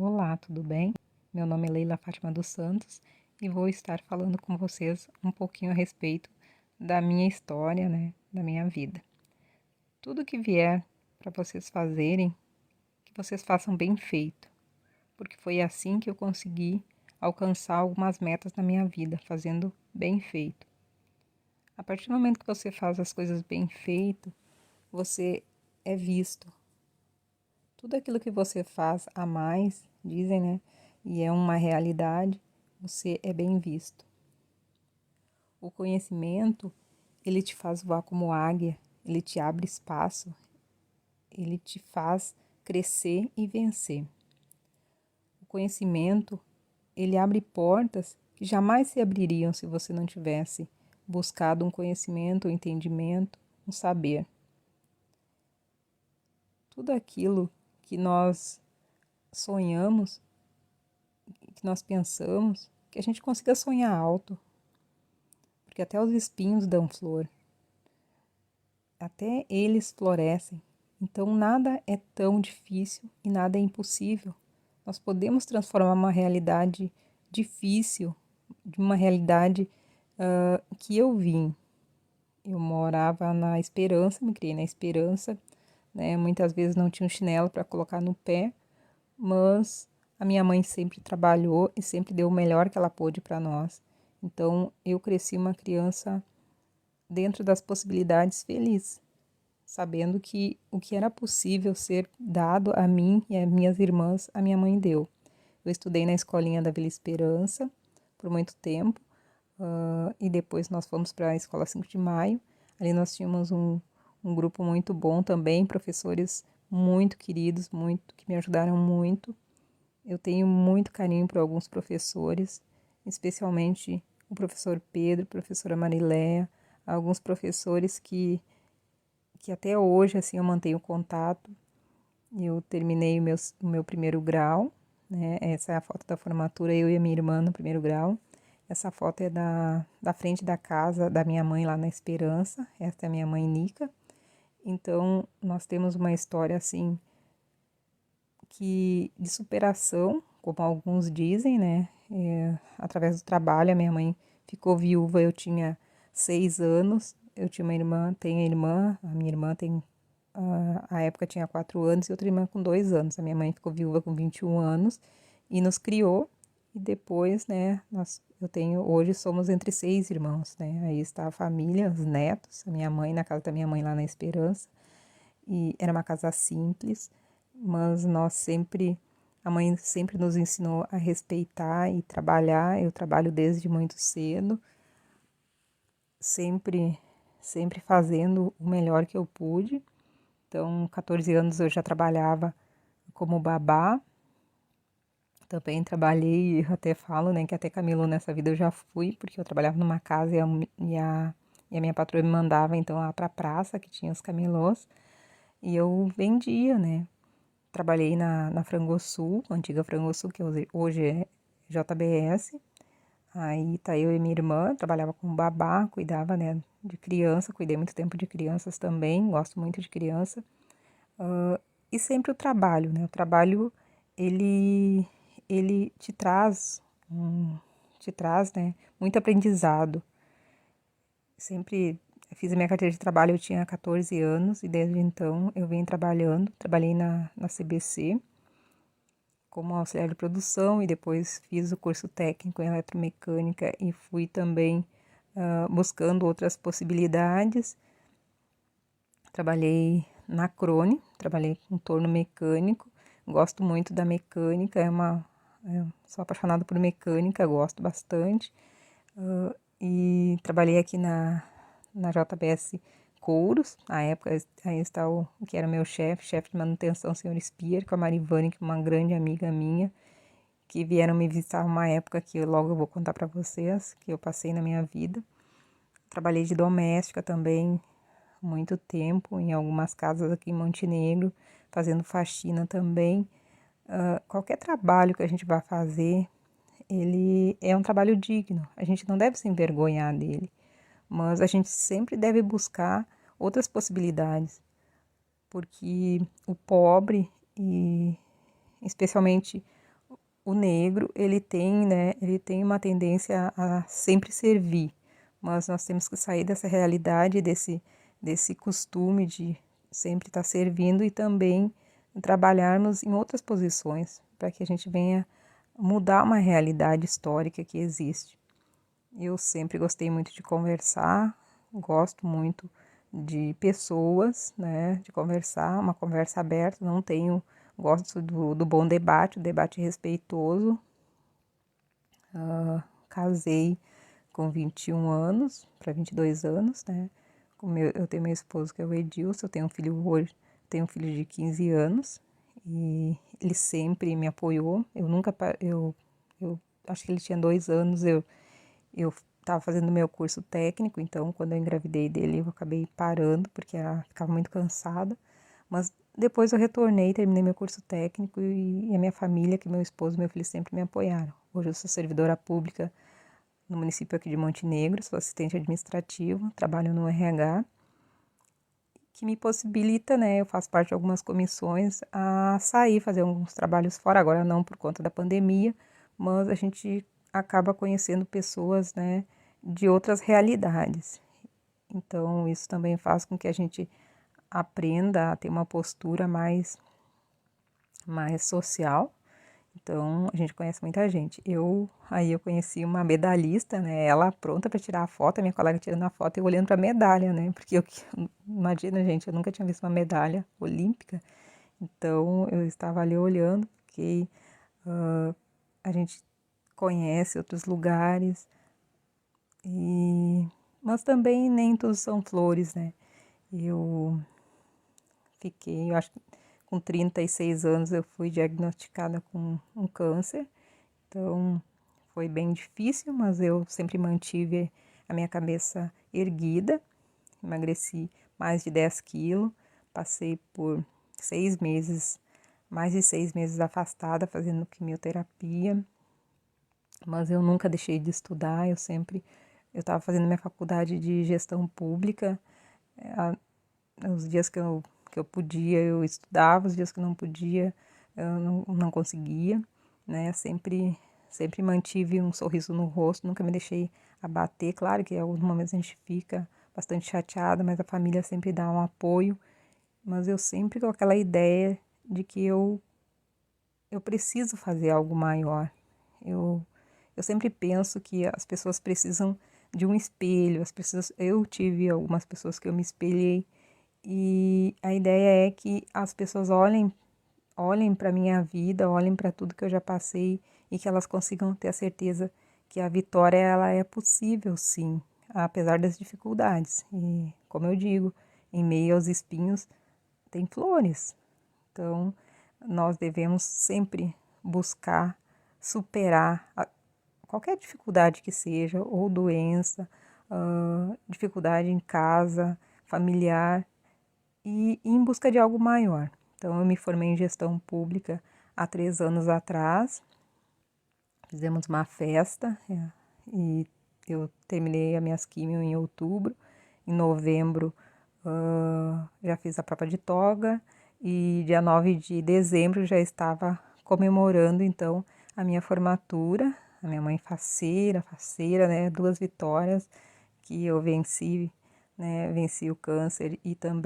Olá, tudo bem? Meu nome é Leila Fátima dos Santos e vou estar falando com vocês um pouquinho a respeito da minha história, da minha vida. Tudo que vier para vocês fazerem, que vocês façam bem feito, porque foi assim que eu consegui alcançar algumas metas na minha vida, fazendo bem feito. A partir do momento que você faz as coisas bem feito, você é visto. Tudo aquilo que você faz a mais, dizem, e é uma realidade, você é bem visto. O conhecimento, ele te faz voar como águia, ele te abre espaço, ele te faz crescer e vencer. O conhecimento, ele abre portas que jamais se abririam se você não tivesse buscado um conhecimento, um entendimento, um saber. Tudo aquilo que nós sonhamos, que nós pensamos, que a gente consiga sonhar alto, porque até os espinhos dão flor, até eles florescem. Então nada é tão difícil e nada é impossível. Nós podemos transformar uma realidade difícil de uma realidade que eu vim. Eu morava na Esperança, me criei na Esperança, Muitas vezes não tinha um chinelo para colocar no pé, mas a minha mãe sempre trabalhou e sempre deu o melhor que ela pôde para nós. Então, eu cresci uma criança dentro das possibilidades feliz, sabendo que o que era possível ser dado a mim e às minhas irmãs, a minha mãe deu. Eu estudei na escolinha da Vila Esperança por muito tempo, e depois nós fomos para a Escola 5 de Maio. Ali nós tínhamos um grupo muito bom também, professores muito queridos, muito que me ajudaram muito. Eu tenho muito carinho por alguns professores, especialmente o professor Pedro, a professora Mariléia, alguns professores que até hoje assim eu mantenho contato. Eu terminei o meu primeiro grau, Essa é a foto da formatura, eu e a minha irmã no primeiro grau. Essa foto é da frente da casa da minha mãe lá na Esperança. Essa é a minha mãe Nica. Então, nós temos uma história assim que de superação, como alguns dizem, através do trabalho, a minha mãe ficou viúva, eu tinha 6 anos, eu tinha uma irmã, tenho a irmã, a minha irmã tem, a época tinha 4 anos e outra irmã com 2 anos, a minha mãe ficou viúva com 21 anos e nos criou, e depois, hoje somos entre 6 irmãos, aí está a família, os netos, a minha mãe, na casa da minha mãe lá na Esperança, e era uma casa simples, mas a mãe sempre nos ensinou a respeitar e trabalhar. Eu trabalho desde muito cedo, sempre fazendo o melhor que eu pude. Então, 14 anos eu já trabalhava como babá. Também trabalhei, até falo, que até camelô nessa vida eu já fui, porque eu trabalhava numa casa e a minha patroa me mandava então lá pra praça, que tinha os camelôs, e eu vendia, Trabalhei na Frangosul, antiga Frangosul, que hoje é JBS. Aí tá eu e minha irmã, trabalhava como babá, cuidava, de criança, cuidei muito tempo de crianças também, gosto muito de criança. E sempre o trabalho, O trabalho, ele te traz, muito aprendizado. Sempre fiz a minha carteira de trabalho, eu tinha 14 anos e desde então eu venho trabalhando. Trabalhei na CBC como auxiliar de produção e depois fiz o curso técnico em eletromecânica e fui também buscando outras possibilidades. Trabalhei na Crone, trabalhei com torno mecânico, gosto muito da mecânica, sou apaixonada por mecânica, gosto bastante. E trabalhei aqui na JBS Couros, na época aí está o que era meu chefe de manutenção, o senhor Spier, com a Marivane, que é uma grande amiga minha, que vieram me visitar uma época que logo eu vou contar para vocês, que eu passei na minha vida. Trabalhei de doméstica também, muito tempo, em algumas casas aqui em Montenegro, fazendo faxina também. Qualquer trabalho que a gente vai fazer, ele é um trabalho digno, a gente não deve se envergonhar dele, mas a gente sempre deve buscar outras possibilidades, porque o pobre e especialmente o negro, ele tem, né, ele tem uma tendência a sempre servir, mas nós temos que sair dessa realidade, desse costume de sempre estar servindo e também trabalharmos em outras posições, para que a gente venha mudar uma realidade histórica que existe. Eu sempre gostei muito de conversar, gosto muito de pessoas, né, de conversar, uma conversa aberta, não tenho, gosto do bom debate, o debate respeitoso. Casei com 21 anos, para 22 anos, né, eu tenho meu esposo que é o Edilson, eu tenho um filho hoje, tenho um filho de 15 anos, e ele sempre me apoiou, eu nunca, eu acho que ele tinha 2 anos, eu estava fazendo meu curso técnico, então quando eu engravidei dele eu acabei parando porque ficava muito cansada, mas depois eu retornei, terminei meu curso técnico e a minha família, que meu esposo e meu filho sempre me apoiaram. Hoje eu sou servidora pública no município aqui de Montenegro, sou assistente administrativo, trabalho no RH, que me possibilita, né, eu faço parte de algumas comissões, a sair, fazer alguns trabalhos fora, agora não por conta da pandemia, mas a gente acaba conhecendo pessoas, né, de outras realidades. Então, isso também faz com que a gente aprenda a ter uma postura mais social. Então, a gente conhece muita gente. Aí eu conheci uma medalhista, né? Ela pronta para tirar a foto, a minha colega tirando a foto e eu olhando para a medalha, né? Porque imagina, gente, eu nunca tinha visto uma medalha olímpica. Então, eu estava ali olhando, porque a gente conhece outros lugares, mas também nem todos são flores, né? Eu eu acho que com 36 anos eu fui diagnosticada com um câncer, então foi bem difícil, mas eu sempre mantive a minha cabeça erguida, emagreci mais de 10 quilos, passei por 6 meses, mais de 6 meses afastada fazendo quimioterapia, mas eu nunca deixei de estudar, eu estava fazendo minha faculdade de gestão pública, os dias que eu podia eu estudava, os dias que não podia eu não conseguia, né, sempre mantive um sorriso no rosto, nunca me deixei abater, claro que em alguns momentos a gente fica bastante chateada, mas a família sempre dá um apoio, mas eu sempre com aquela ideia de que eu preciso fazer algo maior. Eu sempre penso que as pessoas precisam de um espelho, eu tive algumas pessoas que eu me espelhei e a ideia é que as pessoas olhem para minha vida, olhem para tudo que eu já passei e que elas consigam ter a certeza que a vitória ela é possível, sim, apesar das dificuldades. E como eu digo, em meio aos espinhos tem flores. Então, nós devemos sempre buscar superar qualquer dificuldade que seja, ou doença, dificuldade em casa, familiar, e ir em busca de algo maior. Então, eu me formei em gestão pública há 3 anos atrás, fizemos uma festa e eu terminei as minhas quimio em outubro, em novembro já fiz a prova de toga e dia 9 de dezembro já estava comemorando então a minha formatura, a minha mãe faceira, né, 2 vitórias que eu venci, né, venci o câncer e também